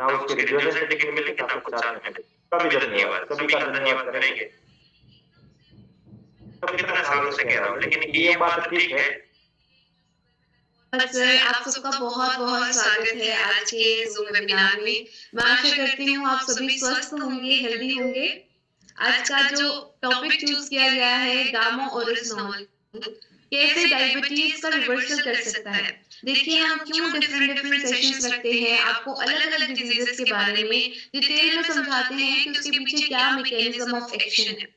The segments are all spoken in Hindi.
ना उसके रिप्रेजेंटेटिव मिले, ना कुछ साथ में। कभी धन्यवाद, सभी का धन्यवाद करेंगे। तो कितने सालों से कह रहा हूँ, लेकिन ये बात ठीक है। सर, आप सबका बहुत-बहुत स्वागत है आज के ज़ूम वेबिनार में। मैं आशा करती हूँ आप सभी स्वस्थ होंगे, हेल्दी होंगे। आज का जो टॉपिक चूज़ किया गया है गामा ओरिजिनॉल, कैसे डायबिटीज़ का रिवर्सल कर सकता है। देखिए हम क्यों डिफरेंट डिफरेंट सेशंस रखते हैं, आपको अलग-अलग डिजीज़ेज़ के बारे में डिटेल में समझाते हैं कि उसके पीछे क्या मैकेनिज़्म ऑफ एक्शन है।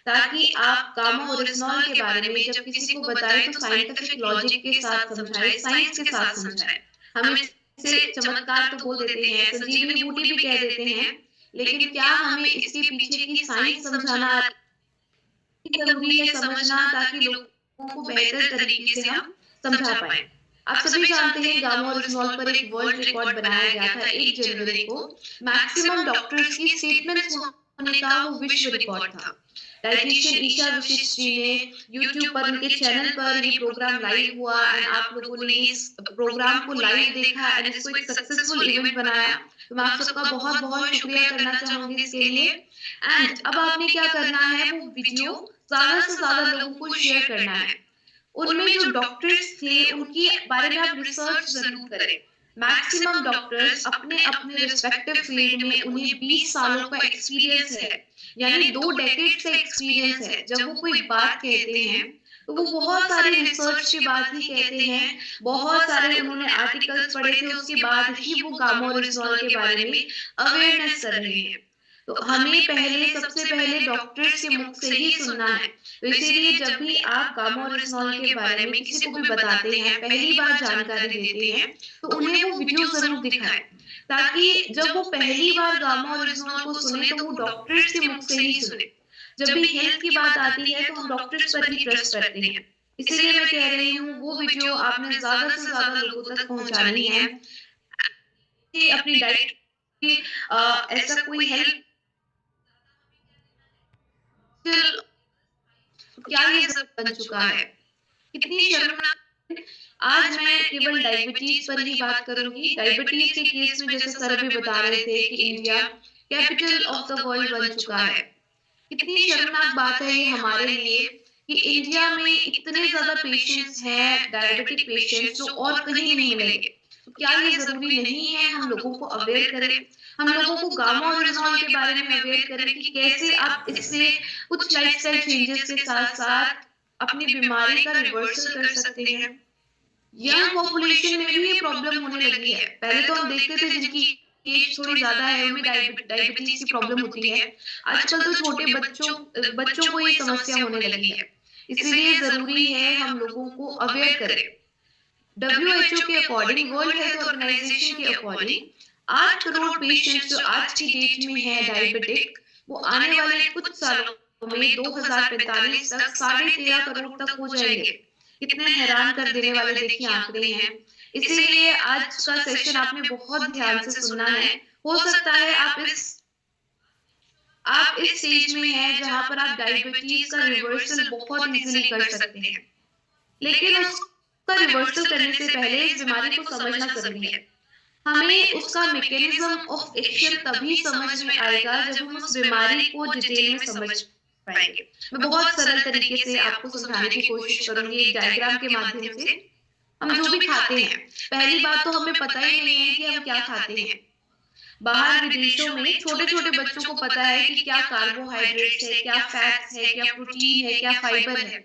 ताकि आप गामा ओरिजिनॉल के बारे में जब किसी को बताएँ तो साइंटिफिक लॉजिक के साथ समझाएँ, साइंस के साथ समझाएँ। हम इसे चमत्कार तो बोल देते हैं, संजीवनी बूटी भी कह देते हैं, लेकिन क्या हमें इसके पीछे की साइंस समझाना ज़रूरी है समझना ताकि लोगों को बेहतर तरीके से हम समझा पाएँ। आप सभी जानते हैं गामा ओरिजिनॉल पर एक वर्ल्ड रिकॉर्ड बनाया गया था 1 जनवरी को। मैक्सिमम डॉक्टर्स की स्टेटमेंट्स होने का वो विश्व रिकॉर्ड था। डायटीशियन ईशा विशिष्ट जी ने यूट्यूब पर उनके चैनल पर ये प्रोग्राम लाइव हुआ एंड आप लोगों ने इस प्रोग्राम को लाइव देखा एंड इसको एक सक्सेसफुल इवेंट बनाया। तो मैं आप सबका बहुत-बहुत शुक्रिया करना चाहूँगी इसके लिए। एंड अब आपने क्या करना है वो वीडियो ज़्यादा से ज़्यादा लोगों को शेयर करना है। उनमें जो डॉक्टर्स थे उनके बारे में आप रिसर्च ज़रूर करें। मैक्सिमम डॉक्टर्स अपने-अपने रिस्पेक्टिव फील्ड में उन्हें 20 सालों का एक्सपीरियंस है, यानी 2 डेकेड्स का एक्सपीरियंस है। जब वो कोई बात कहते हैं, तो वो बहुत सारे रिसर्च के बाद ही कहते हैं, बहुत सारे उन्होंने आर्टिकल्स पढ़े थे, उसके बाद ही वो गामा ओरिजिनॉल के बारे में अवेयरनेस कर रहे हैं। तो हमें पहले सबसे पहले डॉक्टर्स के मुख से ही सुनना है। तो इसीलिए जब भी आप गामा ओरिजिनॉल के बारे में किसी को भी बताते हैं, पहली बार जानकारी देते हैं, तो उन्हें वो वीडियो ज़रूर दिखाएँ, ताकि जब वो पहली बार गामा ओरिजिनॉल को सुने तो वो डॉक्टर्स के मुख से ही सुने। जब भी हेल्थ की बात आती है तो हम डॉक्टर्स पर ही ट्रस्ट करते हैं। इसीलिए मैं कह रही हूँ वो वीडियो आपने ज़्यादा से ज़्यादा लोगों तक पहुँचानी है। कि अपनी डाइट की ऐसा कोई हेल्प क्या ये सब बन चुका है? कितनी शर्मनाक। आज मैं केवल डायबिटीज़ पर ही बात करूँगी। डायबिटीज़ के केस में जैसे सर अभी बता रहे थे कि India capital of the world बन चुका है। कितनी शर्मनाक बात है ये हमारे लिए कि इंडिया में इतने ज़्यादा पेशेंट्स हैं, डायबिटिक पेशेंट्स जो और कहीं नहीं मिलेंगे। तो क्या ये ज़रूरी नहीं है हम लोगों को अवेयर करें? हम लोगों को गामा ओरिजिनॉल के बारे में अवेयर करें कि कैसे आप इससे कुछ लाइफ़स्टाइल चेंजेस के साथ-साथ अपनी बीमारी का रिवर्सल कर सकते हैं। यंग पॉपुलेशन में भी ये प्रॉब्लम होने लगी है। पहले तो हम देखते थे जिनकी एज थोड़ी ज़्यादा है उनमें डायबिटीज़ की प्रॉब्लम होती है। आजकल तो छोटे बच्चों को ये समस्या होने लगी है। इसीलिए ज़रूरी है हम लोगों को अवेयर करें। डब्ल्यूएचओ के अकॉर्डिंग, वर्ल्ड हेल्थ ऑर्गेनाइजेशन के अकॉर्डिंग 8 करोड़ पेशेंट्स जो आज की डेट में हैं डायबिटिक, वो आने वाले कुछ सालों में 2045 तक 13.5 करोड़ तक हो जाएंगे। कितने हैरान कर देने वाले देखिए आंकड़े हैं। इसीलिए आज का सेशन आपने बहुत ध्यान से सुनना है। हो सकता है आप इस स्टेज में हैं जहाँ पर आप डायबिटीज का रिवर्सल बहुत इजीली कर सकते हैं। लेकिन उसका रिवर्सल करने से पहले इस बीमारी को समझना ज़रूरी है। हमें उसका मैकेनिज़्म ऑफ एक्शन तभी समझ में आएगा जब हम उस बीमारी को डिटेल में समझ पाएँगे। मैं बहुत सरल तरीके से आपको समझाने की कोशिश करूँगी एक डायग्राम के माध्यम से। हम जो भी खाते हैं, पहली बात तो हमें पता ही नहीं है कि हम क्या खाते हैं। बाहर विदेशों में छोटे-छोटे बच्चों को पता है कि क्या कार्बोहाइड्रेट्स है, क्या फैट्स है, क्या प्रोटीन है, क्या फाइबर है।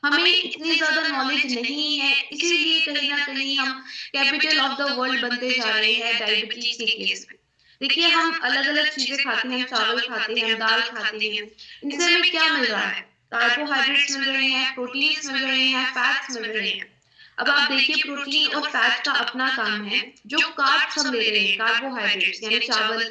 हमें इतनी ज़्यादा नॉलेज नहीं है, इसीलिए कहीं न कहीं हम कैपिटल ऑफ द वर्ल्ड बनते जा रहे हैं डायबिटीज़ के केस में। देखिए हम अलग-अलग चीज़ें खाते हैं, हम चावल खाते हैं, हम दाल खाते हैं, इनसे हमें क्या मिल रहा है? कार्बोहाइड्रेट्स मिल रहे हैं, प्रोटीन्स मिल रहे हैं, फैट्स मिल रहे हैं। अब आप देखिए प्रोटीन और फैट का अपना काम है। जो कार्ब्स हम ले रहे हैं, कार्बोहाइड्रेट्स यानी चावल,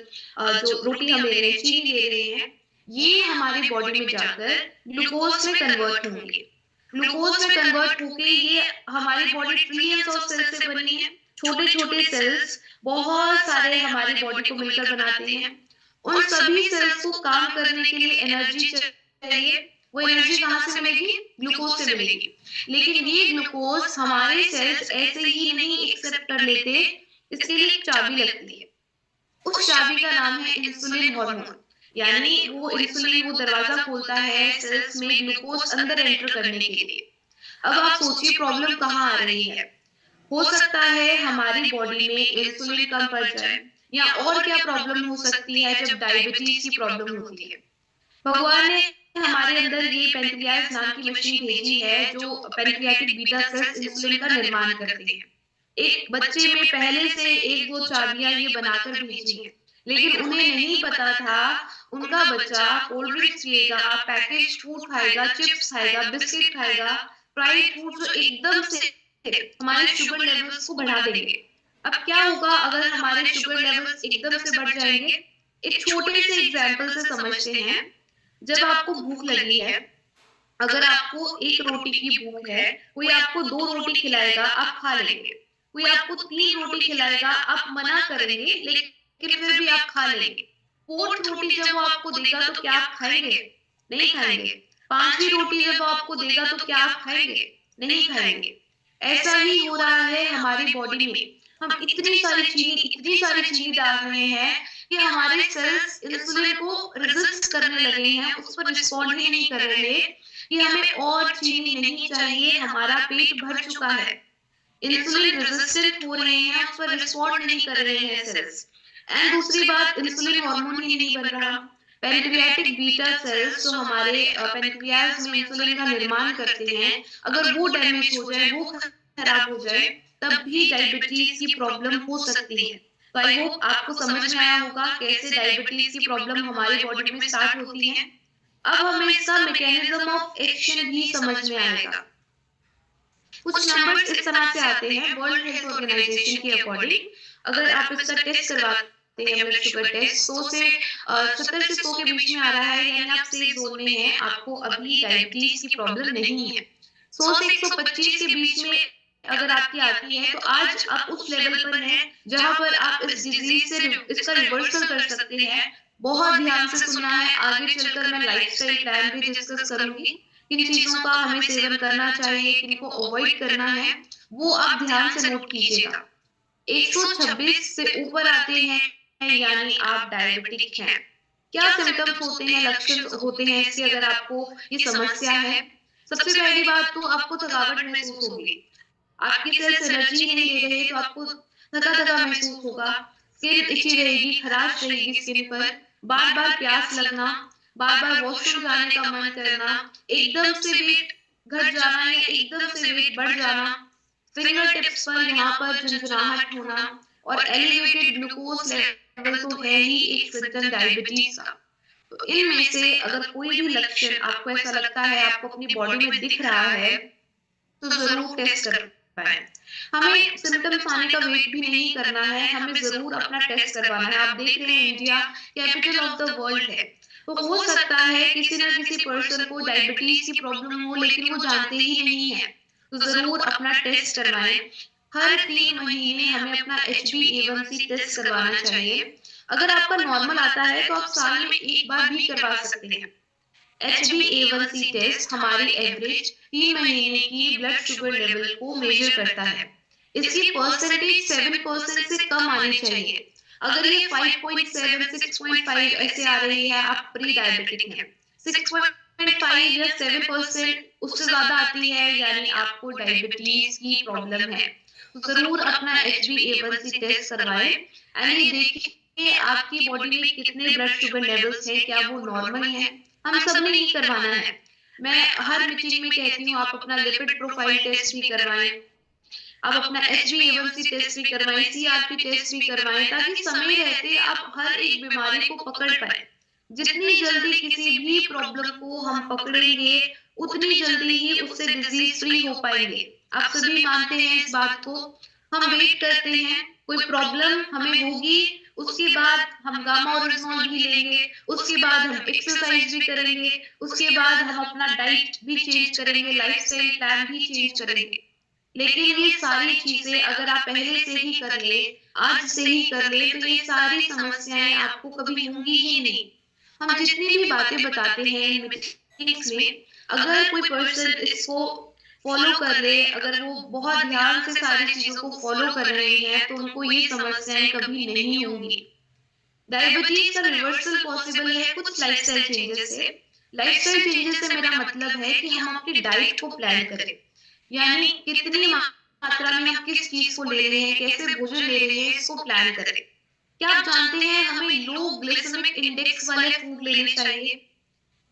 जो रोटी हम ले रहे हैं, चीनी ले रहे हैं, ये हमारी बॉडी में जाकर ग्लूकोज में कन्वर्ट होंगे। ग्लूकोज में कन्वर्ट होके ये हमारी बॉडी ट्रिलियंस ऑफ सेल्स से बनी है। छोटे-छोटे सेल्स बहुत सारे हमारी बॉडी को मिलकर बनाते हैं। उन सभी सेल्स को काम करने के लिए एनर्जी चाहिए। वो एनर्जी कहाँ से मिलेगी? ग्लूकोज से मिलेगी। लेकिन ये ग्लूकोज हमारे सेल्स ऐसे ही नहीं एक्सेप्ट कर लेते, इसके लिए एक चाबी लगती है। उस चाबी का नाम है इंसुलिन हार्मोन। यानी वो इंसुलिन वो दरवाजा खोलता है सेल्स में ग्लूकोज अंदर एंटर करने के लिए। अब आप सोचिए प्रॉब्लम कहाँ आ रही है। हो सकता है हमारी बॉडी में इंसुलिन कम पड़ जाए, या और क्या प्रॉब्लम हो सकती है जब डायबिटीज की प्रॉब्लम होती है। भगवान ने हमारे अंदर ये पेनक्रियास नाम की मशीन भेजी है जो पेनक्रियाटिक बीटा सेल्स इंसुलिन का निर्माण करते हैं। एक बच्चे में पहले से एक दो चाबियां ये बनाकर भेजी हैं, लेकिन उन्हें नहीं पता था उनका बच्चा कोल्ड ड्रिंक्स पिएगा, पैकेज फूड खाएगा, चिप्स खाएगा, बिस्किट खाएगा, फ्राइड फूड जो एकदम से हमारे शुगर लेवल्स को बढ़ा देंगे। अब क्या होगा अगर हमारे शुगर लेवल्स एकदम से बढ़ जाएंगे? एक छोटे से एग्जाम्पल से समझते हैं। जब आपको भूख लगी है, अगर आपको एक रोटी की भूख है, कोई आपको 2 रोटी खिलाएगा, आप खा लेंगे। कोई आपको 3 रोटी खिलाएगा, आप मना करेंगे, लेकिन फिर भी आप खा लेंगे। 4th रोटी जब वो आपको देगा तो क्या आप खाएँगे? नहीं खाएँगे। 5वीं रोटी जब वो आपको देगा तो क्या आप खाएँगे? नहीं खाएँगे। ऐसा ही हो रहा है हमारी बॉडी में। हम इतनी सारी चीनी डाल रहे हैं कि हमारे सेल्स इंसुलिन को रेजिस्ट करने लगे हैं, उस पर रिस्पॉन्ड ही नहीं कर रहे कि हमें और चीनी नहीं चाहिए, हमारा पेट भर चुका है। इंसुलिन रेजिस्टेंट हो रहे हैं, उस पर रिस्पॉन्ड नहीं कर रहे हैं सेल्स। एंड दूसरी बात, इंसुलिन हार्मोन ही नहीं बन रहा। पैनक्रियाटिक बीटा सेल्स जो हमारे पैनक्रियास में इंसुलिन का निर्माण करते हैं, अगर वो डैमेज हो जाए, वो खराब हो जाए, तब भी डायबिटीज की प्रॉब्लम हो सकती है। तो आई होप आपको समझ में आया होगा कैसे डायबिटीज की प्रॉब्लम हमारी बॉडी में स्टार्ट होती है। अब हमें इसका मैकेनिज्म ऑफ एक्शन भी समझ में आएगा। कुछ नंबर्स इस तरह से आते हैं वर्ल्ड हेल्थ ऑर्गेनाइजेशन के अकॉर्डिंग। अगर आप इसका टेस्ट करवाते हैं, ब्लड शुगर टेस्ट, 100 से 70 से 100 के बीच में आ रहा है, यानी आप सेफ जोन में हैं, आपको अभी डायबिटीज की प्रॉब्लम नहीं है। 100 से 125 के बीच में अगर आपकी आती है, तो आज आप उस लेवल पर हैं जहां पर आप इस डिजीज से इसका रिवर्सल कर सकते हैं। बहुत ध्यान से सुनना है, आगे चलकर मैं लाइफस्टाइल प्लान भी डिस्कस करूंगी। किन चीजों का हमें सेवन करना चाहिए, किनको अवॉइड करना है, वो आप ध्यान से नोट कीजिएगा। 126 से ऊपर आते हैं यानी आप डायबिटिक हैं। क्या सिम्टम्स होते हैं, लक्षण होते हैं इसके अगर आपको ये समस्या है? सबसे पहली बात तो आपको थकावट महसूस होगी। आपकी सेल्स एनर्जी नहीं ले रहे तो आपको थका थका महसूस होगा। स्किन इची रहेगी, खराश रहेगी स्किन पर, बार बार प्यास लगना, बार बार वॉशरूम जाने का मन करना, एकदम से वेट घट जाना या एकदम से वेट बढ़ जाना, फिंगर टिप्स पर यहाँ पर झंझनाहट होना, और एलिवेटेड ग्लूकोज लेवल तो है ही एक सिम्टम डायबिटीज का। तो इनमें से अगर कोई भी लक्षण आपको ऐसा लगता है, आपको अपनी बॉडी में दिख रहा है, तो जरूर टेस्ट करवाएं। हमें सिम्टम्स आने का वेट भी नहीं करना है, हमें जरूर अपना टेस्ट करवाना है। आप देख रहे हैं India capital of the world है, तो हो सकता है किसी न किसी पर्सन को डायबिटीज की प्रॉब्लम हो, लेकिन वो जानते ही नहीं है। तो जरूर अपना टेस्ट करवाएं। हर 3 महीने हमें अपना HbA1c टेस्ट करवाना चाहिए। अगर आपका नॉर्मल आता है तो आप साल में एक बार भी करवा सकते हैं। HbA1c टेस्ट हमारी एवरेज 3 महीने की ब्लड शुगर लेवल को मेजर करता है। इसकी परसेंटेज 7% से कम आनी चाहिए। अगर ये 5.7, 6.5 ऐसे आ रही है, आप प्री डायबिटिक हैं। 6.5 या 7% उससे ज्यादा आती है, यानी आपको डायबिटीज की प्रॉब्लम है। तो जरूर अपना HbA1c टेस्ट करवाएं। यानी देखिए आपकी बॉडी में कितने ब्लड शुगर लेवल्स हैं, क्या वो नॉर्मल है। हम सब ने नहीं करवाना है। मैं हर मीटिंग में कहती हूँ आप अपना लिपिड प्रोफाइल टेस्ट भी करवाएं, आप अपना HbA1c टेस्ट भी करवाएं, CRP टेस्ट भी करवाएं, ताकि समय रहते आप हर एक बीमारी को पकड़ पाए। जितनी जल्दी किसी भी प्रॉब्लम को हम पकड़ेंगे, उतनी जल्दी ही उससे डिजीज फ्री हो पाएंगे। आप सभी मानते हैं इस बात को। हम वेट करते हैं, कोई प्रॉब्लम हमें होगी, उसके बाद हम गामा ओरिजिनॉल भी लेंगे, उसके बाद हम एक्सरसाइज भी करेंगे, उसके बाद हम अपना डाइट भी चेंज करेंगे, लाइफस्टाइल प्लान भी चेंज करेंगे। लेकिन ये सारी चीजें अगर आप पहले से ही कर ले, आज से ही कर ले, तो ये सारी समस्याएं आपको कभी होंगी ही नहीं। हम जितनी भी बातें बताते हैं इन मीटिंग्स में, अगर कोई पर्सन इसको फॉलो कर ले, अगर वो बहुत ध्यान से सारी चीजों को फॉलो कर रहे हैं, तो उनको ये समस्याएं कभी नहीं होंगी। डायबिटीज का रिवर्सल पॉसिबल है कुछ लाइफस्टाइल चेंजेस से। लाइफस्टाइल चेंजेस से मेरा मतलब है कि हम अपनी डाइट को प्लान करें, यानी कितनी मात्रा में हम किस चीज को ले रहे हैं, कैसे भोजन ले रहे हैं, इसको प्लान करें। क्या आप जानते हैं हमें लो ग्लिसेमिक इंडेक्स वाले फूड लेने चाहिए?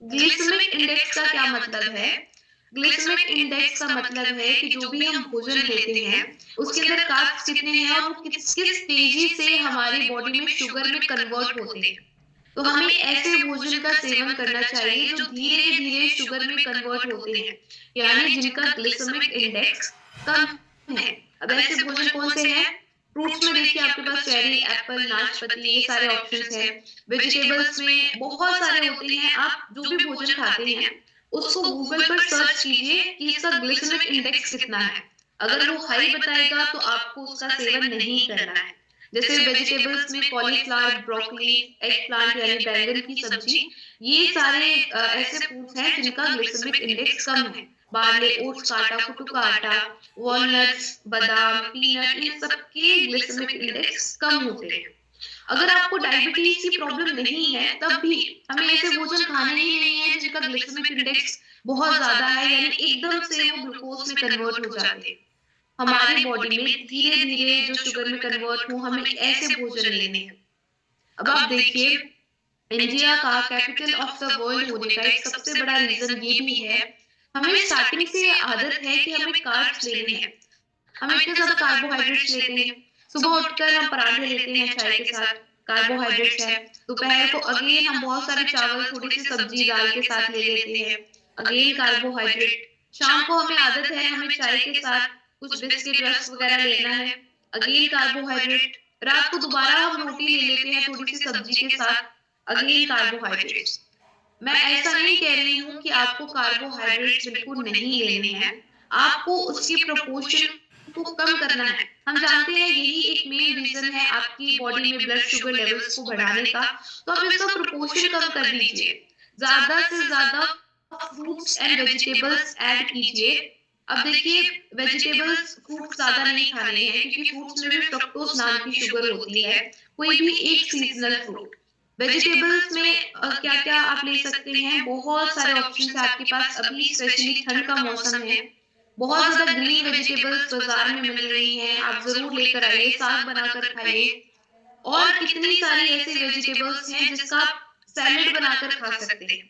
ग्लिसेमिक इंडेक्स का क्या मतलब है? ग्लिसेमिक इंडेक्स का मतलब है कि जो भी हम भोजन लेते हैं उसके अंदर कार्ब्स कितने हैं और वो किस किस तेजी से हमारी बॉडी में शुगर में कन्वर्ट होते हैं। तो हमें ऐसे भोजन का सेवन करना चाहिए जो धीरे धीरे शुगर में कन्वर्ट होते हैं, यानी जिनका ग्लिसेमिक इंडेक्स कम है। अब ऐसे भोजन कौन से हैं? फ्रूट्स में देखिए आपके पास चेरी, एप्पल, नाशपाती, ये सारे ऑप्शंस हैं। वेजिटेबल्स में बहुत सारे होते हैं। आप जो भी भोजन खाते हैं उसको गूगल पर सर्च कीजिए कि इसका ग्लिसेमिक इंडेक्स कितना है। अगर वो हाई बताएगा तो आपको उसका सेवन नहीं करना है। जैसे वेजिटेबल्स में कॉलीफ्लावर, ब्रोकली, एग प्लांट यानी बैंगन की सब्जी, ये सारे ऐसे फूड्स हैं जिनका ग्लिसेमिक इंडेक्स कम है। बार्ले, ओट्स का आटा, कुटू का आटा, वॉलनट्स, बादाम, पीनट, इन सब के ग्लिसेमिक इंडेक्स कम होते हैं। अगर आपको डायबिटीज की प्रॉब्लम नहीं है तब भी हमें ऐसे भोजन खाने ही नहीं है जिनका ग्लिसेमिक इंडेक्स बहुत ज्यादा है, यानी एकदम से वो ग्लूकोज में कन्वर्ट हो जाते हैं। हमारी बॉडी में धीरे धीरे जो शुगर में कन्वर्ट हो, हमें ऐसे भोजन लेने हैं। अब आप देखिए, इंडिया का कैपिटल ऑफ द वर्ल्ड होने का एक सबसे बड़ा रीजन ये भी है, हमें स्टार्टिंग से ये आदत है कि हमें कार्ब्स लेने हैं। हम इतने ज्यादा कार्बोहाइड्रेट्स लेते हैं। सुबह उठकर हम पराठे लेते हैं चाय के साथ, कार्बोहाइड्रेट्स है। दोपहर को अगेन हम बहुत सारे चावल, थोड़ी सी सब्जी दाल के साथ ले लेते हैं, अगेन कार्बोहाइड्रेट। शाम को हमें आदत है हमें चाय के साथ कुछ बिस्किट, रस्क वगैरह लेना है, अगेन कार्बोहाइड्रेट। रात को दोबारा हम रोटी ले लेते हैं थोड़ी सी सब्जी के साथ, अगेन कार्बोहाइड्रेट्स। मैं ऐसा नहीं कह रही हूँ कि आपको कार्बोहाइड्रेट्स बिल्कुल नहीं लेने हैं, आपको उसकी प्रोपोर्शन को कम करना है। हम जानते हैं यही एक मेन रीजन है आपकी बॉडी में ब्लड शुगर लेवल्स को बढ़ाने का, तो आप इसका प्रोपोर्शन कम कर दीजिए। ज्यादा से ज्यादा फ्रूट्स एंड वेजिटेबल्स ऐड कीजिए। अब देखिए, वेजिटेबल्स, फ्रूट्स ज्यादा नहीं खाने हैं क्योंकि फ्रूट्स में भी फ्रक्टोज नाम की शुगर होती है। कोई भी एक सीजनल फ्रूट। वेजिटेबल्स में क्या-क्या आप ले सकते हैं? बहुत सारे ऑप्शंस हैं आपके पास। अभी स्पेशली ठंड का मौसम है, बहुत ज्यादा ग्रीन वेजिटेबल्स बाजार में मिल रही हैं, आप जरूर लेकर आइए, साग बनाकर खाइए। और कितनी सारी ऐसी वेजिटेबल्स हैं जिसका आप सैलेड बनाकर खा सकते हैं।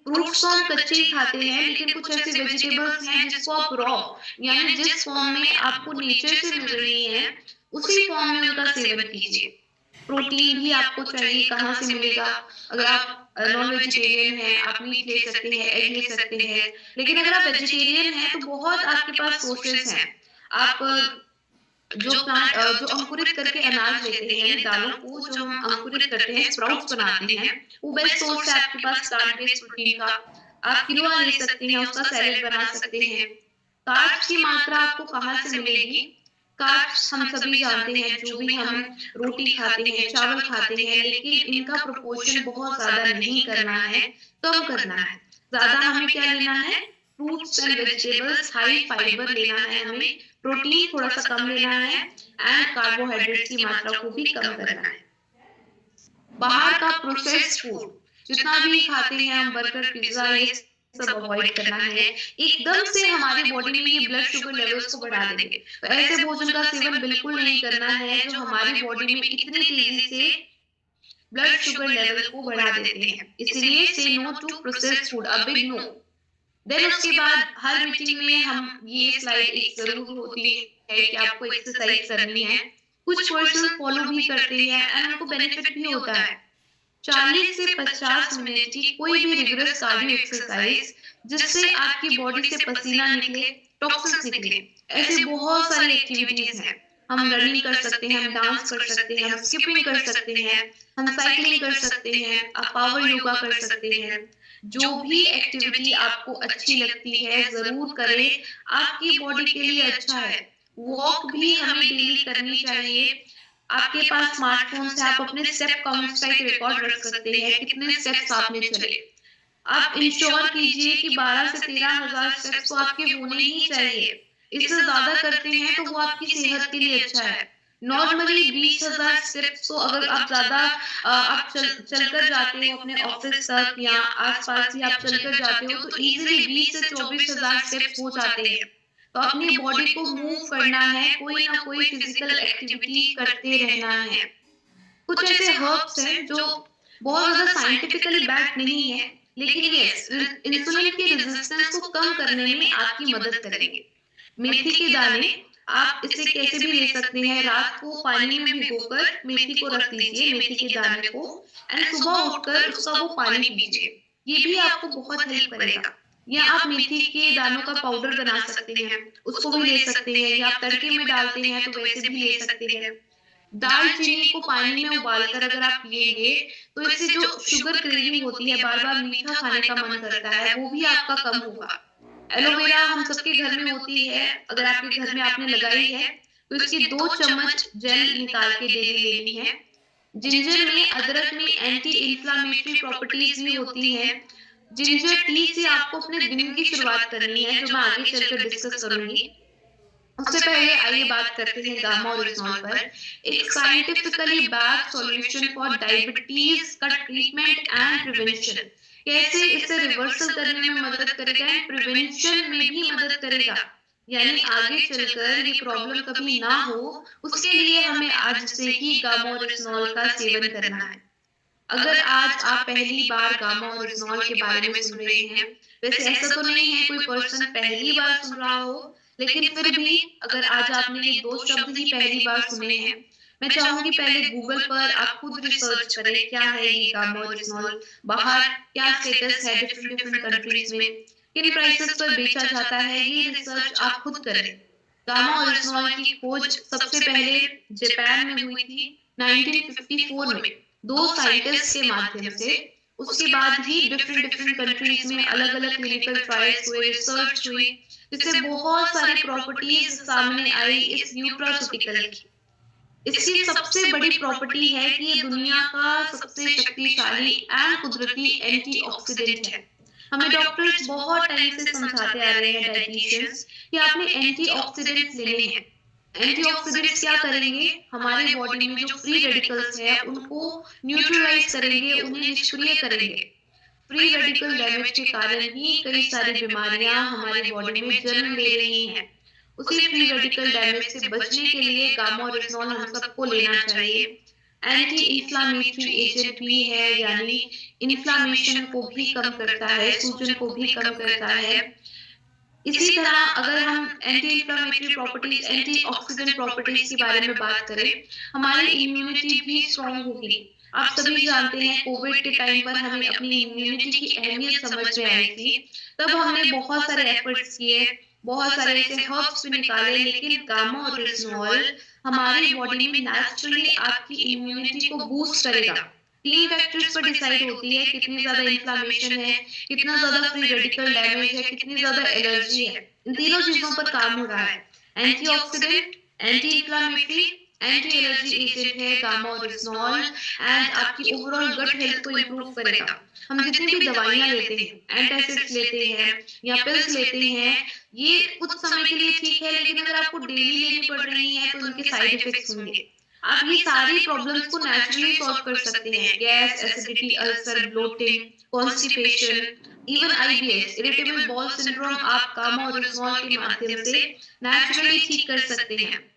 फ्रूट्स तो हम कच्चे ही खाते हैं, लेकिन कुछ ऐसी वेजिटेबल्स हैं जिसको आप रॉ, यानी जिस फॉर्म में आपको नेचर से मिल रही हैं उसी फॉर्म में उनका सेवन कीजिए। प्रोटीन भी आपको चाहिए, कहाँ से मिलेगा? अगर आप नॉन वेजिटेरियन हैं, आप मीट ले सकते हैं, एग ले सकते हैं। लेकिन अगर आप वेजिटेरियन हैं तो बहुत आपके पास सोर्सेस हैं। आप जो अंकुरित करके अनाज लेते हैं, यानी दालों को जो हम अंकुरित करते हैं, स्प्राउट्स बनाते हैं, वो बेस्ट सोर्स है आपके पास प्लांट बेस्ड प्रोटीन का। आप किनोआ ले सकते हैं, उसका सैलेड बना सकते हैं। कार्ब्स की मात्रा आपको कहाँ से मिलेगी? कार्ब्स हम सभी जानते हैं, जो भी हम रोटी खाते हैं, चावल खाते हैं, लेकिन इनका प्रोपोर्शन बहुत ज्यादा नहीं करना है, कम करना है। ज्यादा हमें क्या लेना है? Fruits and vegetables, high fibre लेना है हमें, प्रोटीन थोड़ा सा कम लेना है एंड कार्बोहाइड्रेट्स की मात्रा को भी कम करना है। बाहर का प्रोसेस्ड फूड जितना भी खाते हैं हम, बर्गर, पिज्जा, ये सब अवॉइड करना है। एकदम से हमारी बॉडी में ये ब्लड शुगर लेवल्स को बढ़ा देंगे, तो ऐसे भोजन का सेवन बिल्कुल नहीं करना है जो हमारी बॉडी में इतनी तेजी से ब्लड शुगर लेवल को बढ़ा देते हैं। इसलिए say no to processed food, a big no. Then उसके बाद हर मीटिंग में हम ये स्लाइड एक जरूर होती है कि आपको एक्सरसाइज करनी है। कुछ पर्सन फॉलो भी करते हैं एंड उनको बेनिफिट भी होता है। 40 से 50 मिनट की कोई भी रिगरस कार्डियो एक्सरसाइज जिससे आपकी बॉडी से पसीना निकले, टॉक्सिन्स निकले। ऐसे बहुत सारी एक्टिविटीज हैं। हम रनिंग कर सकते हैं, हम डांस कर सकते हैं, हम स्किपिंग कर सकते हैं, हम साइकिलिंग कर सकते हैं, आप पावर योगा कर सकते हैं। जो भी एक्टिविटी आपको अच्छी लगती है जरूर करें, आपकी बॉडी के लिए अच्छा है। वॉक भी हमें डेली करनी चाहिए। आपके पास स्मार्टफोन से आप अपने स्टेप काउंट्स का एक रिकॉर्ड रख सकते हैं, कितने स्टेप्स आपने चले। आप इंश्योर कीजिए कि 12 से 13,000 स्टेप्स तो आपके होने ही चाहिए। इससे ज्यादा करते हैं तो वो आपकी सेहत के लिए अच्छा है। नॉर्मली 20,000 स्टेप्स तो अगर आप ज़्यादा आप चलकर जाते हो अपने ऑफिस तक या आस-पास ही आप चलकर जाते हो तो ईज़िली 20 से 24,000 स्टेप्स हो जाते हैं। तो अपनी बॉडी को मूव करना है, कोई ना कोई फिज़िकल एक्टिविटी करते रहना है। कुछ ऐसे हर्ब्स हैं जो बहुत ज़्यादा साइंटिफिकली बैक्ड नहीं है, लेकिन यस इंसुलिन के रेजिस्टेंस को कम करने में आपकी मदद करेंगे। मेथी के दाने, आप इसे कैसे भी ले सकते हैं, रात को पानी में भिगोकर मेथी को रख दीजिए, मेथी के दाने को, एंड सुबह उठकर उसका वो पानी पीजिए। ये भी आपको बहुत हेल्प करेगा। या आप मेथी के दानों का पाउडर बना सकते हैं, उसको भी ले सकते हैं, या आप तड़के में डालते हैं तो वैसे भी ले सकते हैं। दालचीनी को पानी में उबालकर अगर आप पिएंगे तो इससे जो शुगर क्रेविंग होती है, बार-बार मीठा खाने का मन करता है, वो भी आपका कम होगा। एलोवेरा हम सबके घर में होती है, अगर आपके घर में आपने लगाई है, तो इसकी 2 चम्मच जेल निकाल के डेली लेनी है। जिंजर में, अदरक में एंटी इन्फ्लेमेटरी प्रॉपर्टीज भी होती हैं। जिंजर टी से आपको अपने दिन की शुरुआत करनी है, जो मैं आगे चलकर डिस्कस करूँगी। उससे पहले आइए बात करते हैं गामा ओरिजिनॉल पर। एक scientifically backed solution for diabetes का ट्रीटमेंट एंड प्रिवेंशन। कैसे इसे रिवर्सल करने में मदद करेगा एंड प्रिवेंशन में भी मदद करेगा, यानी आगे चलकर ये प्रॉब्लम कभी ना हो, उसके लिए हमें आज से ही गामा ओरिजिनॉल का सेवन करना है। अगर आज आप पहली बार गामा ओरिजिनॉल के बारे में सुन रहे हैं, वैसे ऐसा तो नहीं है कोई पर्सन पहली बार सुन रहा हो, लेकिन फिर भी अगर आज आपने ये 2 शब्द ही पहली बार सुने हैं, मैं चाहूंगी पहले गूगल पर आप खुद रिसर्च करें, क्या है ये गामा ओरिजिनॉल, बाहर क्या स्टेटस है डिफरेंट डिफरेंट कंट्रीज में, किन प्राइसेस पर बेचा जाता है, ये रिसर्च आप खुद करें। गामा ओरिजिनॉल की खोज सबसे पहले जापान में हुई थी 1954 में, 2 साइंटिस्ट के माध्यम से। उसके बाद ही डिफरेंट डिफरेंट कंट्रीज में अलग अलग क्लिनिकल ट्रायल्स हुए, रिसर्च हुई, जिससे बहुत सारी प्रॉपर्टीज सामने आई इस न्यूट्रास्यूटिकल की। इसकी सबसे बड़ी प्रॉपर्टी है कि ये दुनिया का सबसे शक्तिशाली एंड कुदरती एंटीऑक्सीडेंट है। हमें डॉक्टर्स बहुत टाइम से समझाते आ रहे हैं, डायटीशियंस, कि आपने एंटीऑक्सीडेंट्स लेने हैं। एंटीऑक्सीडेंट्स क्या करेंगे, हमारे बॉडी में जो फ्री रेडिकल्स है उनको न्यूट्रलाइज करेंगे, उन्हें निष्क्रिय करेंगे। फ्री रेडिकल डैमेज के कारण ही कई सारी बीमारियां हमारे बॉडी में जन्म ले रही हैं। उसी फ्री रेडिकल डैमेज से बचने के लिए गामा ओरिजिनॉल हम सबको लेना चाहिए। एंटी इन्फ्लामेटरी एजेंट भी है, यानी इन्फ्लामेशन को भी कम करता है, सूजन को भी कम करता है। इसी तरह अगर हम anti inflammatory properties, antioxidant properties के बारे में बात करें, हमारी इम्यूनिटी भी स्ट्रांग होगी। आप सभी जानते हैं कोविड के टाइम पर हमें अपनी इम्यूनिटी की अहमियत समझ में आई थी। तब हमने बहुत सारे एफर्ट्स किए, बहुत सारे ऐसे हर्ब्स भी निकाले, लेकिन गामा ओरिजिनॉल हमारी बॉडी में नेचुरली आपकी इम्यूनिटी को बूस्ट करेगा। 3 फैक्टर्स पर डिसाइड होती है, कितनी ज्यादा इन्फ्लेमेशन है, कितना ज्यादा फ्री रेडिकल डैमेज है, कितनी ज्यादा एलर्जी है। इन तीनों चीजों पर काम हो रहा है। Antioxidant, anti inflammatory, anti allergy agent है गामा ओरिजिनॉल, एंड आपकी ओवरऑल गट हेल्थ को इंप्रूव करेगा। हम जितनी भी दवाइयां लेते हैं, एंटासिड्स लेते हैं या पिल्स लेते हैं, ये कुछ समय के लिए ठीक है, लेकिन अगर आपको डेली लेनी पड़ रही है तो उनके साइड इफेक्ट्स होंगे। आप ये सारी प्रॉब्लम्स को नेचुरली सॉल्व कर सकते हैं। Gas, acidity, ulcer, bloating, constipation, even IBS, irritable bowel syndrome आप गामा ओरिजिनॉल के माध्यम से नेचुरली ठीक कर सकते हैं।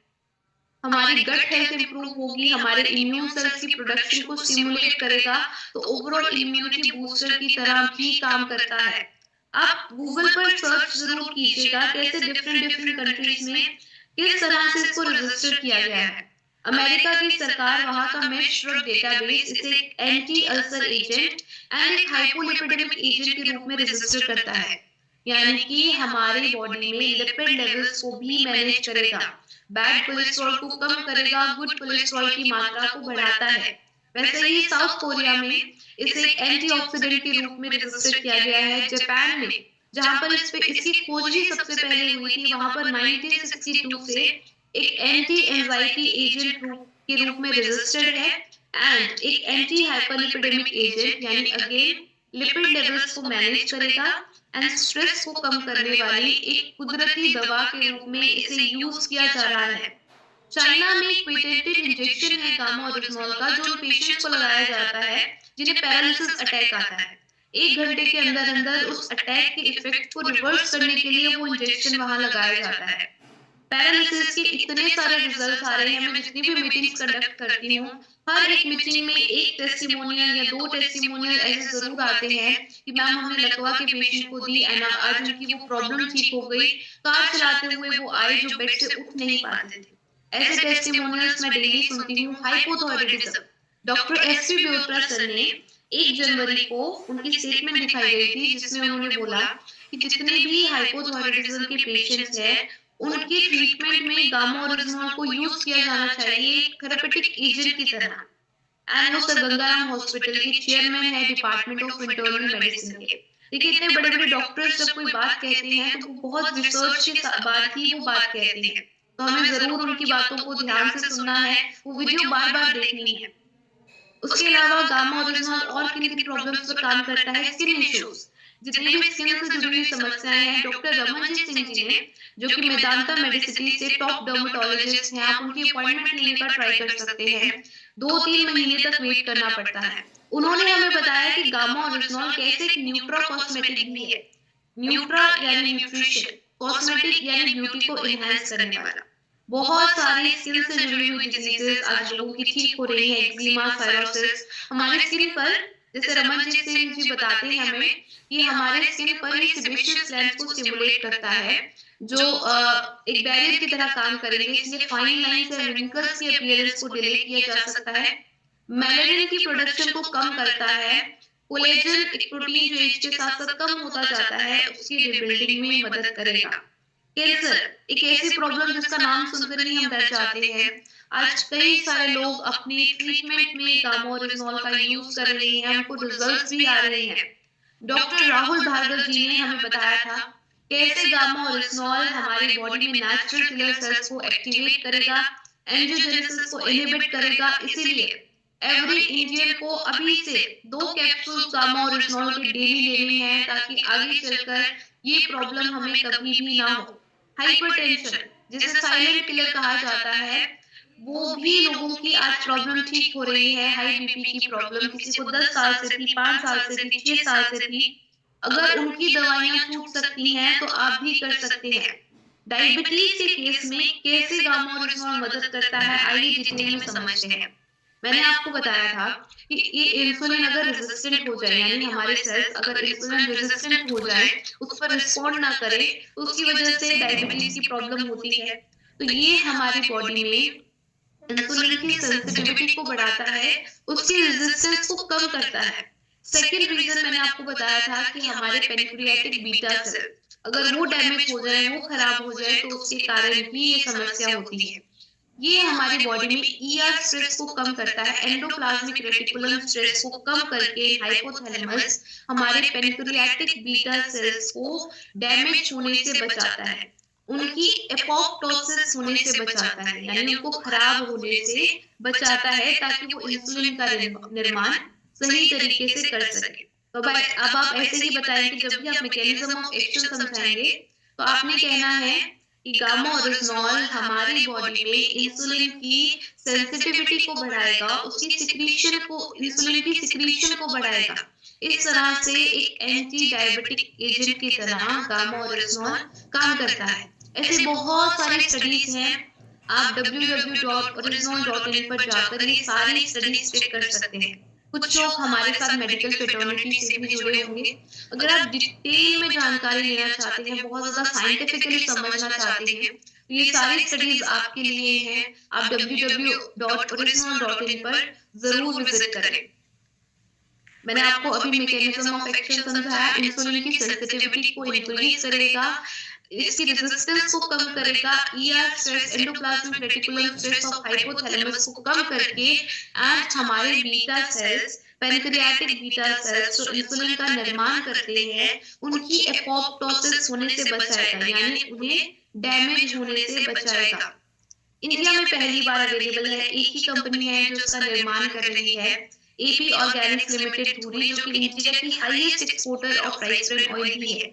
हमारी गट हेल्थ इंप्रूव होगी, हमारे इम्यून सेल्स की प्रोडक्शन को स्टिमुलेट करेगा, तो ओवरऑल इम्यूनिटी बूस्टर की तरह भी काम करता है। आप गूगल पर सर्च जरूर कीजिएगा कैसे डिफरेंट डिफरेंट कंट्रीज में किस तरह से इसको रजिस्टर किया गया है। अमेरिका की सरकार वहां का मेश ड्रग डेटाबेस इसे एक एंटी अल्सर एजेंट एंड एक हाइपोलिपिडेमिक एजेंट के रूप में रजिस्टर करता है, यानी कि हमारी बॉडी में लिपिड लेवल्स को भी मैनेज करेगा, बैड कोलेस्ट्रॉल को कम करेगा, गुड कोलेस्ट्रॉल की मात्रा को बढ़ाता है। वैसे ही साउथ कोरिया में इसे एक एंटीऑक्सीडेंट के रूप में रजिस्टर किया गया है। जापान में, जहां पर इसकी खोज ही सबसे पहले हुई थी, वहां पर 1962 से एक एंटी एंजाइटी एजेंट के रूप में रजिस्टर्ड है, एंड एक एंटी हाइपरलिपिडेमिक एजेंट, यानी अगेन लिपिड लेवल्स को मैनेज करेगा एंड स्ट्रेस को कम करने वाली एक कुदरती दवा के रूप में इसे यूज किया जा रहा है। चाइना में एक पेटेंटेड इंजेक्शन है गामा ओरिजिनॉल का, जो उन पेशेंट्स को लगाया जाता है जिन्हें पैरालिसिस अटैक आता है। 1 घंटे के अंदर-अंदर उस अटैक के इफेक्ट को रिवर्स करने के लिए वो इंजेक्शन वहाँ लगाया जाता है। पैरालिसिस के इतने सारे रिजल्ट्स आ रहे हैं, मैं जितनी भी मीटिंग्स कंडक्ट करती हूँ, हर एक मीटिंग में 1 टेस्टिमोनियल या 2 टेस्टिमोनियल ऐसे ज़रूर आते हैं कि मैम हमने लकवा के पेशेंट को दी एंड आज उनकी वो प्रॉब्लम ठीक हो गई। कार चलाते हुए वो आए जो बेड से उठ नहीं पाते थे। ऐसे टेस्टिमोनियल्स मैं डेली सुनती हूँ। हाइपोथायरायडिज्म, डॉक्टर एसपी ब्योत्रा सर ने 1 जनवरी को उनकी स्टेटमेंट दिखाई गई थी जिसमें उन्होंने बोला कि जितने भी हाइपोथायरायडिज्म के पेशेंट्स हैं उनके ट्रीटमेंट में गामा ओरिजिनॉल को यूज किया जाना चाहिए थेरेपेटिक एजेंट की तरह। एंड वो सर गंगाराम हॉस्पिटल के चेयरमैन है डिपार्टमेंट ऑफ इंटरनल मेडिसिन के। देखिए इतने बड़े बड़े डॉक्टर्स जब कोई बात कहते हैं तो वो बहुत रिसर्च के बाद ही वो बात कहते हैं, तो हमें जरूर उनकी बातों को ध्यान से सुनना है, वो वीडियो बार बार देखनी है। उसके अलावा गामा ओरिजिनॉल और किन किन प्रॉब्लम्स पर काम करता है? स्किन इश्यूज, जितनी भी स्किन से जुड़ी हुई समस्याएं हैं, डॉक्टर रमनजीत सिंह जी ने, जो कि मेदांता मेडिसिटी से टॉप डर्मेटोलॉजिस्ट हैं, आप उनकी अपॉइंटमेंट लेने का ट्राई कर सकते हैं। 2-3 महीने तक वेट करना पड़ता है। उन्होंने हमें बताया कि गामा ओरिजिनॉल कैसे एक न्यूट्रा कॉस्मेटिक भी है। न्यूट्रा यानी न्यूट्रिशन, कॉस्मेटिक यानी ब्यूटी को एनहांस करने वाला। बहुत सारी स्किन से जुड़ी हुई डिजीजेस आज लोगों की ठीक हो रही है। एक्जिमा, साइरोसिस, हमारे स्किन पर, जैसे रमनजीत सिंह जी बताते हैं हमें कि हमारे स्किन पर ही सेबेशियस ग्लैंड्स को स्टिमुलेट करता है, जो एक बैरियर की तरह काम करेंगे, इसलिए फाइन लाइंस और रिंकल्स की अपीयरेंस को डिले किया जा सकता है। मेलानिन की प्रोडक्शन को कम करता है। कोलेजन, एक प्रोटीन जो एज के साथ साथ कम होता जाता है, उसकी रिबिल्डिंग में मदद करेगा। कैंसर, एक ऐसी प्रॉब्लम जिसका नाम सुनकर ही हम डर जाते हैं। आज कई सारे लोग अपनी ट्रीटमेंट में गामा ओरिजिनॉल का यूज कर रहे हैं, उनको रिजल्ट्स भी आ रहे हैं। डॉक्टर राहुल भार्गव जी ने हमें बताया था कैसे गामा ओरिजिनॉल हमारी बॉडी में नेचुरल किलर सेल्स को एक्टिवेट करेगा, एंजियोजेनेसिस को इनहिबिट करेगा। इसीलिए एवरी इंडियन को अभी से 2 कैप्सूल गामा ओरिजिनॉल के डेली लेने हैं, ताकि आगे चलकर ये प्रॉब्लम हमें कभी भी ना हो। हाइपरटेंशन, जिसे साइलेंट किलर कहा जाता है, वो भी लोगों की आज प्रॉब्लम ठीक हो रही है। हाई बीपी की प्रॉब्लम किसी को 10 साल से थी, 5 साल से थी, 6 साल से थी, अगर उनकी दवाइयां छूट सकती हैं तो आप भी कर सकते हैं। डायबिटीज के केस में कैसे गामा ओरिजिनॉल मदद करता है, आइए डिटेल में समझते हैं। मैंने आपको बताया था कि ये इंसुलिन अगर रेजिस्टेंट हो जाए, यानी हमारे सेल्स अगर इंसुलिन रेजिस्टेंट हो जाए, उस पर रिस्पॉन्ड ना करे, तो उसकी वजह से डायबिटीज की प्रॉब्लम होती है। तो ये हमारी बॉडी में इंसुलिन की सेंसिटिविटी को बढ़ाता है, उसकी रेजिस्टेंस को कम करता है। सेकंड रीजन मैंने आपको बताया था कि हमारे पेनक्रियाटिक बीटा सेल अगर वो डैमेज हो जाए, वो खराब हो जाए, तो उसके कारण भी ये समस्या होती है। ये हमारी बॉडी में ईआर स्ट्रेस को कम करता है, एंडोप्लाज्मिक रेटिकुलम स्ट्रेस को कम करके हाइपोथैलेमस हमारे पेनक्रियाटिक बीटा सेल्स को डैमेज होने से बचाता है, उनकी एपोप्टोसिस होने से बचाता है, यानी उनको खराब होने से बचाता है, ताकि वो इंसुलिन का निर्माण सही तरीके से कर सके। तो भाई अब आप ऐसे ही बताएं कि जब भी आप मैकेनिज्म ऑफ एक्शन समझाएंगे तो आपने कहना है कि गामा ओरिजिनॉल हमारी बॉडी में इंसुलिन की सेंसिटिविटी को बढ़ाएगा, उसकी सिक्रीशन को, इंसुलिन की सिक्रीशन को बढ़ाएगा। इस तरह से एक एंटी डायबिटिक एजेंट की तरह गामा ओरिजिनॉल काम करता है। ऐसे बहुत सारी स्टडीज हैं, आप www.original.in पर जाकर ये सारी स्टडीज चेक कर सकते हैं। कुछ लोग हमारे साथ मेडिकल फ्रेटर्निटी से भी जुड़े होंगे। अगर आप डिटेल में जानकारी लेना चाहते हैं, बहुत ज्यादा साइंटिफिकली समझना चाहते हैं, तो ये सारी स्टडीज आपके लिए हैं। आप www.original.in पर जरूर विजिट करें। मैंने आपको अभी मैकेनिज्म ऑफ एक्शन समझाया। इंसुलिन की सेंसिटिविटी को इंक्रीज करेगा, इसकी रेजिस्टेंस को कम करेगा, ER stress, endoplasmic reticulum stress of hypothalamus को कम करके एंड हमारे beta cells, pancreatic beta cells जो इंसुलिन का निर्माण करते हैं, उनकी एपोप्टोसिस होने से बचाएगा, यानी उन्हें डैमेज होने से बचाएगा। इंडिया में पहली बार अवेलेबल है, एक ही कंपनी है जो इसका निर्माण कर रही है, एपी ऑर्गेनिक्स लिमिटेड धुरी, जो कि इंडिया की highest exporter of rice bran oil भी है।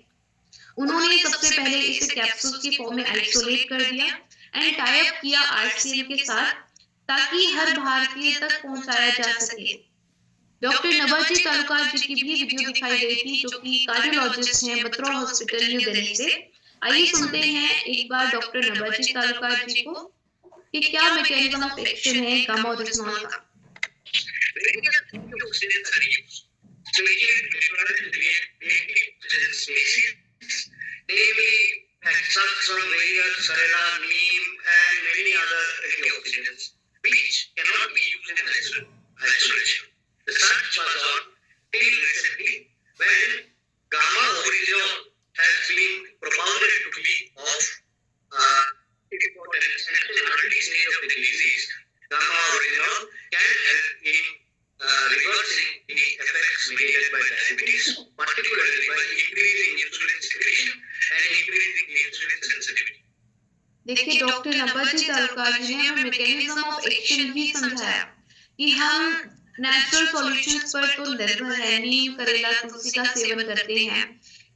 उन्होंने सबसे पहले इसे कैप्सूल की फॉर्म में आइसोलेट कर दिया, एंड टाई अप किया आरसीएम के साथ ताकि हर भारतीय तक पहुंचाया जा सके। डॉक्टर नवाजी तालुकार जी की भी वीडियो दिखाई गई थी, जो कि कार्डियोलॉजिस्ट हैं बत्रा हॉस्पिटल न्यू दिल्ली से। आइए सुनते हैं एक बार डॉक्टर नवाजी तालुकार जी को कि क्या मैकेनिज्म ऑफ एक्शन है गामा ओरिजिनल का। The search was on till recently when gamma oryzol has been propounded to be of importance at an early stage of the disease. Gamma oryzol can help in reversing the effects mediated by diabetes, particularly by increasing insulin secretion and increasing insulin sensitivity. देखिए डॉक्टर नवाजी तालुकार जी ने हमें मैकेनिज्म ऑफ एक्शन भी समझाया कि हम नेचुरल सॉल्यूशंस पर तो निर्भर है, नीम करेला तुलसी का सेवन करते हैं,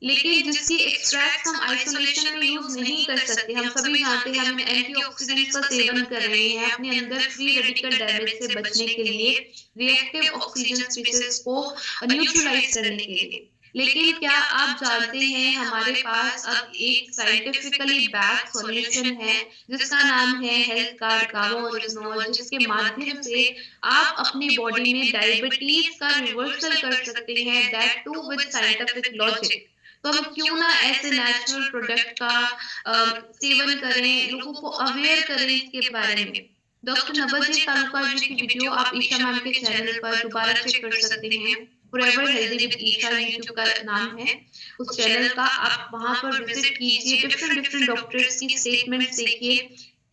लेकिन जिसकी एक्सट्रैक्ट हम आइसोलेशन में यूज नहीं कर सकते। हम सभी जानते हैं हम एंटीऑक्सीडेंट्स का सेवन कर रहे हैं अपने अंदर फ्री रेडिकल डैमेज से बचने के लिए, रिएक्टिव ऑक्सीजन स्पीशीज को न्यूट्रलाइज करने के लिए। लेकिन क्या आप जानते हैं हमारे पास अब एक साइंटिफिकली बैक्ड सॉल्यूशन है जिसका नाम है हेल्थ कार्ड गामा ओरिजिनल, जिसके माध्यम से आप अपनी बॉडी में डायबिटीज का रिवर्सल कर सकते हैं, that too with scientific logic. तो हम क्यों ना ऐसे नेचुरल प्रोडक्ट का सेवन करें, लोगों को अवेयर करें इसके बारे में। डॉक्टर नवाजी तालुकार जी की वीडियो आप ईशा मैम के चैनल पर दोबारा चेक कर सकते हैं। Forever healthy with Isha YouTube का नाम है उस चैनल का, आप वहां पर विजिट कीजिए, डिफरेंट डॉक्टर्स की स्टेटमेंट्स देखिए।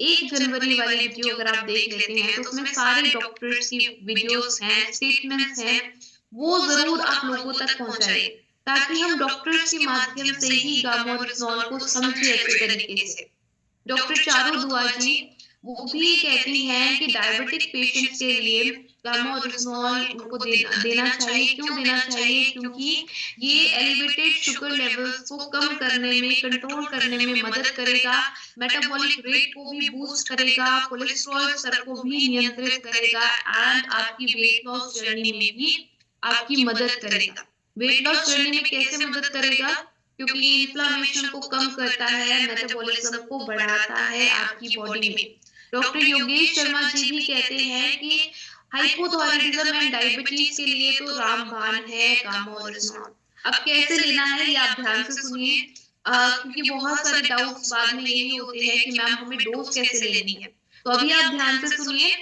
1 जनवरी वाली वीडियो अगर आप देख लेते हैं तो उसमें सारे डॉक्टर्स की वीडियोस हैं, स्टेटमेंट्स हैं, वो जरूर आप लोगों तक पहुंचाइए ताकि हम डॉक्टर्स के माध्यम से ही गामा ओरिजिनल को समझे अच्छे तरीके से। डॉक्टर चारू दुआ जी वो भी कहती हैं कि डायबिटिक पेशेंट्स के लिए गामा ओरिजिनल उनको देना चाहिए। क्यों देना चाहिए? क्योंकि ये एलिवेटेड शुगर लेवल्स को कम करने में, कंट्रोल करने में मदद करेगा, मेटाबॉलिक रेट को भी बूस्ट करेगा, कोलेस्ट्रॉल स्तर को भी नियंत्रित करेगा एंड आपकी वेट लॉस जर्नी में भी आपकी मदद करेगा। वेट लॉस जर्नी में कैसे मदद करेगा? क्योंकि ये इन्फ्लेमेशन को कम करता है, मेटाबॉलिज्म को बढ़ाता है आपकी बॉडी में। डॉक्टर योगेश शर्मा जी भी कहते हैं कि हाइपोथायराइडिज्म एंड डायबिटीज के लिए तो रामबाण है गामा ओरिजिनल। अब कैसे लेना है ये आप ध्यान से सुनिए, क्योंकि बहुत सारे डाउट्स बाद में यही होते हैं कि मैम हमें डोज कैसे लेनी है। तो अभी आप ध्यान से सुनिए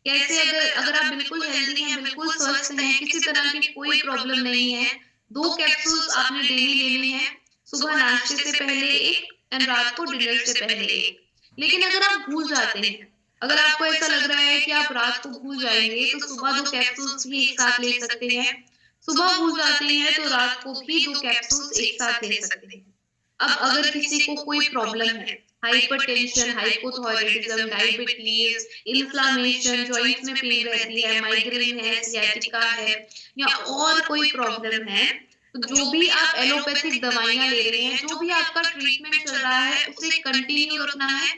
कैसे, अगर आप बिल्कुल हेल्दी हैं, बिल्कुल स्वस्थ हैं, किसी तरह की कोई प्रॉब्लम नहीं है, 2 कैप्सूल्स आपने डेली लेने हैं, सुबह नाश्ते से पहले 1 एंड रात को डिनर से पहले 1। लेकिन अगर आप भूल जाते हैं, अगर आपको ऐसा लग रहा है कि आप रात को भूल जाएंगे तो सुबह 2 कैप्सूल्स भी एक साथ ले सकते हैं, सुबह भूल जाते हैं तो रात को भी 2 कैप्सूल्स एक साथ ले सकते हैं। अब अगर किसी को कोई प्रॉब्लम है, hypertension, hypothyroidism, diabetes, inflammation, joints में पेन रहती है, माइग्रेन है, सियाटिका है या और कोई प्रॉब्लम है, तो जो भी आप एलोपैथिक दवाइयां ले रहे हैं, जो भी आपका ट्रीटमेंट चल रहा है, उसे कंटिन्यू रखना है।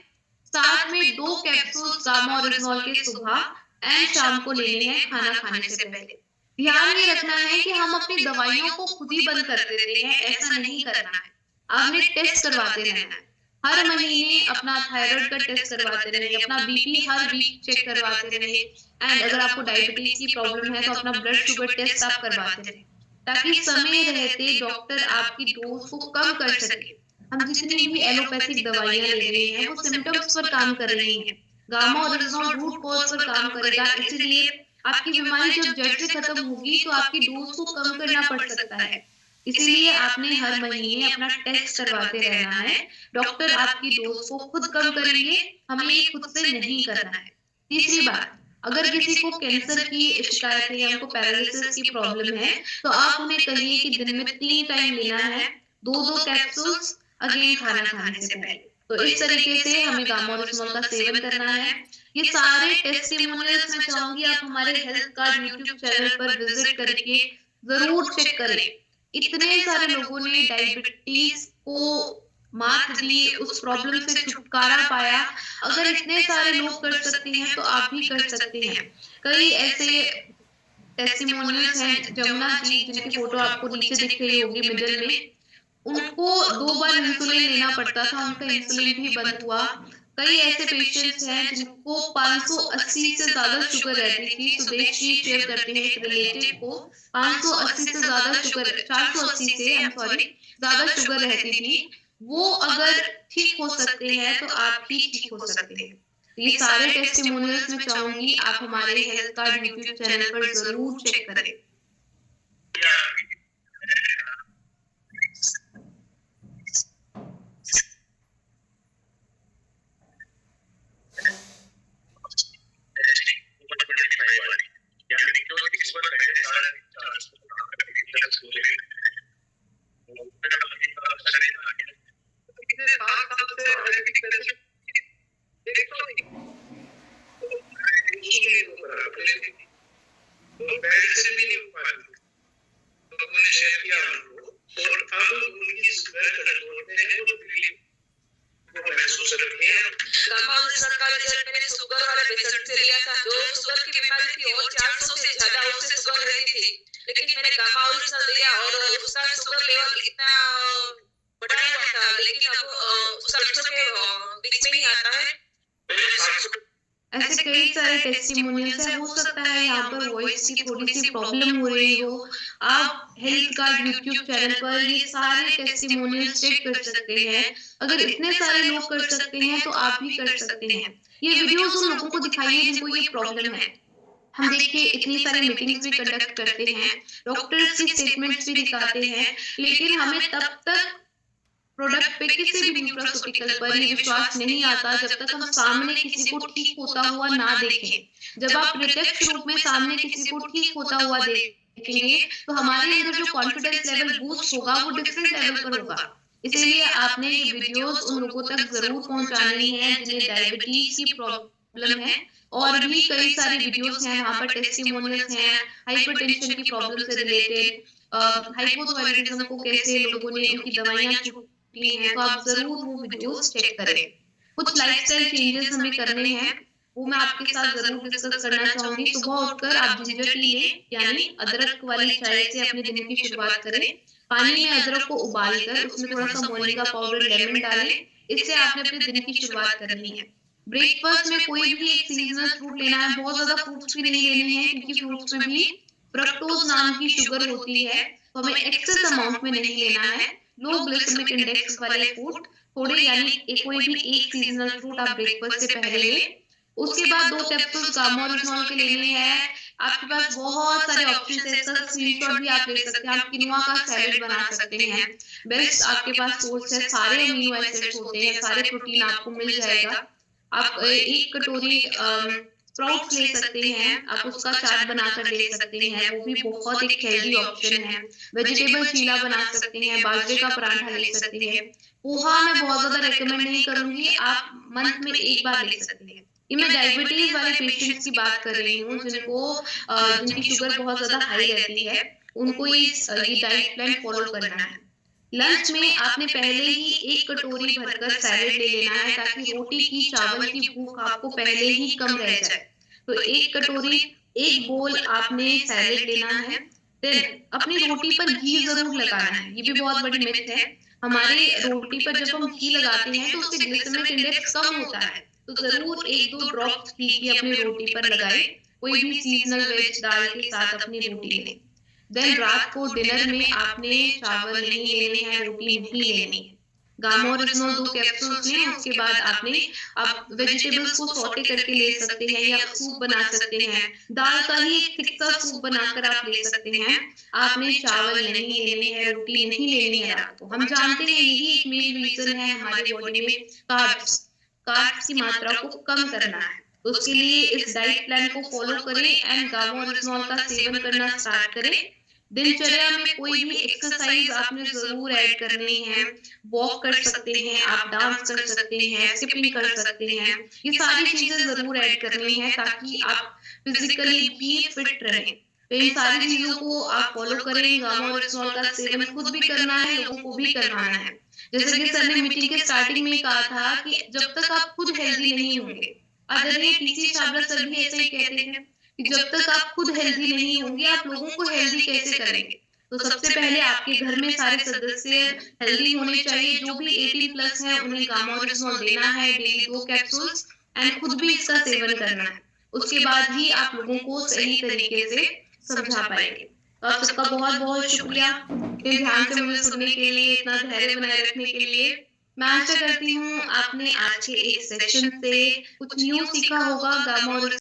साथ में 2 कैप्सूल्स गामा ओरिजिनल के सुबह एंड शाम को लेने हैं खाना खाने से पहले। ध्यान ये रखना है कि हम अपनी दवाइयों को खुद ही बंद कर देते हैं, ऐसा नहीं करना है। आपने टेस्ट करवाते रहना है, हर महीने अपना थायराइड का टेस्ट करवाते रहिए, अपना बीपी हर वीक चेक करवाते रहिए एंड अगर आपको डायबिटीज की प्रॉब्लम है तो अपना ब्लड शुगर टेस्ट आप करवाते रहिए, ताकि समय रहते डॉक्टर आपकी डोज को कम कर सके। हम जितनी भी एलोपैथिक दवाइयां ले रहे हैं वो सिम्टम्स पर काम कर रही हैं, गामा ओरिजिनल रूट कॉज पर काम करेगा। इसलिए आपकी बीमारी जब जड़ से खत्म होगी तो आपकी डोज को कम करना पड़ सकता है। इसीलिए आपने हर महीने अपना टेस्ट करवाते रहना है। डॉक्टर आपकी डोज को खुद कम करेंगे, हमें ये खुद से नहीं करना है। तीसरी बात, अगर किसी को कैंसर की शिकायत है या उनको पैरालिसिस की प्रॉब्लम है तो आप उन्हें कहिए कि दिन में 3 टाइम लेना है, 2-2 कैप्सूल्स अगेन खाना खाने से पहले। तो इस तरीके से हमें गामा ओरिजिनल का सेवन करना है। ये सारे टेस्टिमोनियल्स मैं चाहूंगी आप हमारे हेल्थ कार्ड यूट्यूब चैनल पर विजिट करके जरूर चेक करें। इतने सारे लोगों ने डायबिटीज को मात दी, उस प्रॉब्लम से छुटकारा पाया। अगर इतने सारे लोग कर सकते हैं तो आप भी कर सकते हैं। कई ऐसे टेस्टिमोनियल्स हैं, जमुना जी जिनकी फोटो आपको नीचे दिख रही होगी मिडिल में, उनको 2 बार इंसुलिन लेना पड़ता था, उनका इंसुलिन भी बंद हुआ। कई ऐसे पेशेंट्स हैं जिनको 580 से ज़्यादा शुगर रहती थी। सुदेश जी शेयर करते हैं एक रिलेटिव को 580 से ज़्यादा शुगर, 480 से आई एम सॉरी, ज़्यादा शुगर रहती थी। वो अगर ठीक हो सकते हैं तो आप भी ठीक हो सकते हैं। तो ये सारे टेस्टिमोनियल्स मैं चाहूंगी आप हमारे हेल्थ कार्ड यूट्यूब चैनल पर ज़रूर चेक करें। ऐसे कई सारे टेस्टिमोनियल्स हैं, हो सकता है यहाँ पर वॉइस की थोड़ी सी प्रॉब्लम हो रही हो। आप हेल्थ कार्ड यूट्यूब चैनल पर ये सारे टेस्टिमोनियल्स चेक कर सकते हैं। अगर इतने सारे लोग कर सकते हैं तो आप भी कर सकते हैं। ये वीडियोस उन लोगों को दिखाइए जिनको ये प्रॉब्लम है। हम देखिए इतनी सारी मीटिंग्स भी कंडक्ट करते हैं, डॉक्टर्स की स्टेटमेंट्स भी दिखाते हैं, लेकिन हमें तब तक प्रोडक्ट पे किसी भी न्यूट्रास्यूटिकल पर ये विश्वास नहीं आता जब तक हम सामने किसी को ठीक होता हुआ ना देखें। जब आप प्रत्यक्ष रूप में सामने किसी को ठीक होता हुआ देखेंगे तो हमारे अंदर जो कॉन्फिडेंस लेवल बूस्ट होगा वो डिफरेंट लेवल पर होगा। इसीलिए आपने ये वीडियोस उन लोगों तक जरूर पहुंचानी है जिन्हें डायबिटीज की प्रॉब्लम है, और भी कई सारी वीडियोस हैं वहाँ पर टेस्टिमोनियल्स हैं हाइपरटेंशन की प्रॉब्लम से रिलेटेड, हाइपोथायराइडिज्म को कैसे लोगों ने उनकी दवाइयां छुट्टी हैं, तो आप जरूर वो वीडियोस चेक करें। कुछ लाइफस्टाइल चेंजेस हमें करने हैं, वो मैं आपके साथ जरूर डिस्कस करना चाहूंगी। सुबह उठकर आप जिंजर टी लें, यानी अदरक वाली चाय से अपने दिन की शुरुआत करें। पानी में अदरक को उबालकर उसमें थोड़ा सा मोरिंगा पाउडर, लेमन डालें। इससे आपने अपने दिन की शुरुआत करनी है। ब्रेकफास्ट में कोई भी एक सीजनल फ्रूट लेना है, बहुत ज्यादा फ्रूट्स भी नहीं लेने हैं क्योंकि फ्रूट्स में भी फ्रक्टोज नाम की शुगर होती है, तो हमें एक्सेस अमाउंट में नहीं लेना है। लो ग्लाइसेमिक इंडेक्स वाले फूड थोड़े, यानी कोई भी एक सीजनल फ्रूट आप ब्रेकफास्ट से पहले लें। उसके बाद 2 कैप्सूल्स गामा-ओरिजिनॉल के लेने हैं। आपके पास बहुत सारे ऑप्शंस हैं, इसका स्क्रीनशॉट भी आप ले सकते हैं। आप किनोआ का सैलेड बना सकते हैं, बेस्ट आपके पास सोर्स है, सारे अमीनो एसिड्स होते हैं, सारे प्रोटीन आपको मिल जाएगा। आप 1 कटोरी स्प्राउट्स ले सकते हैं, आप उसका चाट बनाकर ले सकते हैं, वो भी बहुत एक हेल्दी ऑप्शन है। वेजिटेबल चीला बना सकते हैं, बाजरे का पराठा ले सकते हैं। पोहा मैं बहुत ज्यादा रेकमेंड नहीं करूंगी, आप मंथ में 1 बार ले सकते हैं। ये मैं डायबिटीज वाले पेशेंट्स की बात कर रही हूँ जिनको जिनकी शुगर बहुत ज्यादा हाई रहती है, उनको ये डाइट प्लान फॉलो करना है। लंच में आपने पहले ही 1 कटोरी भरकर सैलेड ले लेना है ताकि रोटी की, चावल की भूख आपको पहले ही कम रह जाए। तो 1 कटोरी, 1 बोल आपने सैलेड लेना है। देन अपनी रोटी पर घी जरूर लगाना है, ये भी बहुत बड़ी मिथ है। हमारी रोटी पर जब हम घी लगाते हैं तो उससे ग्लाइसेमिक इंडेक्स कम होता है, तो जरूर 1-2 ड्रॉप घी की अपनी रोटी पर लगाएं। कोई भी सीजनल वेज दाल के साथ अपनी रोटी लें। देन रात को डिनर में आपने चावल नहीं लेने हैं, रोटी नहीं लेनी है। गामा ओरिजिनल 2 कैप्सूल्स लें। उसके बाद आप वेजिटेबल्स को सौटे करके ले सकते हैं या सूप बना सकते हैं। दाल का ही एक थिक सा सूप बनाकर आप ले सकते हैं। आपने चावल नहीं लेने हैं, रोटी नहीं लेनी है रात को। हम जानते हैं यही एक मेन रीजन है हमारी बॉडी में कार्ब्स की मात्रा को कम करना है। उसके लिए इस डाइट प्लान को फॉलो करें एंड गामा ओरिजिनल का सेवन करना स्टार्ट करें। दिनचर्या में कोई भी एक्सरसाइज आपने जरूर ऐड करनी है। वॉक कर सकते हैं, आप डांस कर सकते हैं, स्किपिंग कर सकते हैं, ये सारी चीजें जरूर ऐड करनी है ताकि आप फिजिकली भी फिट रहें। तो इन सारी चीजों को आप फॉलो करें। गामा और रिसोल का सेवन खुद भी करना है, लोगों को भी करवाना है। जैसे कि सर ने मीटिंग के स्टार्टिंग में ही कहा था कि जब तक आप खुद हेल्दी नहीं होंगे, आदरणीय टीसी छाबड़ा सर भी ऐसा ही कहते हैं कि जब तक आप खुद हेल्दी नहीं होंगे, आप लोगों को हेल्दी कैसे करेंगे? तो सबसे पहले आपके घर में सारे सदस्य हेल्दी होने चाहिए। जो भी 18 प्लस है उन्हें गामा और रिसोल देना है, डेली 2 कैप्सूल्स, एंड खुद भी इसका सेवन करना है। उसके बाद ही आप लोगों को सही तरीके से समझा पाएंगे। तो आप सबका बहुत-बहुत शुक्रिया इतने ध्यान से मुझे सुनने के लिए, इतना धैर्य बनाए रखने के लिए। मैं आशा करती हूँ आपने आज के इस सेशन से कुछ न्यू सीखा होगा गामा और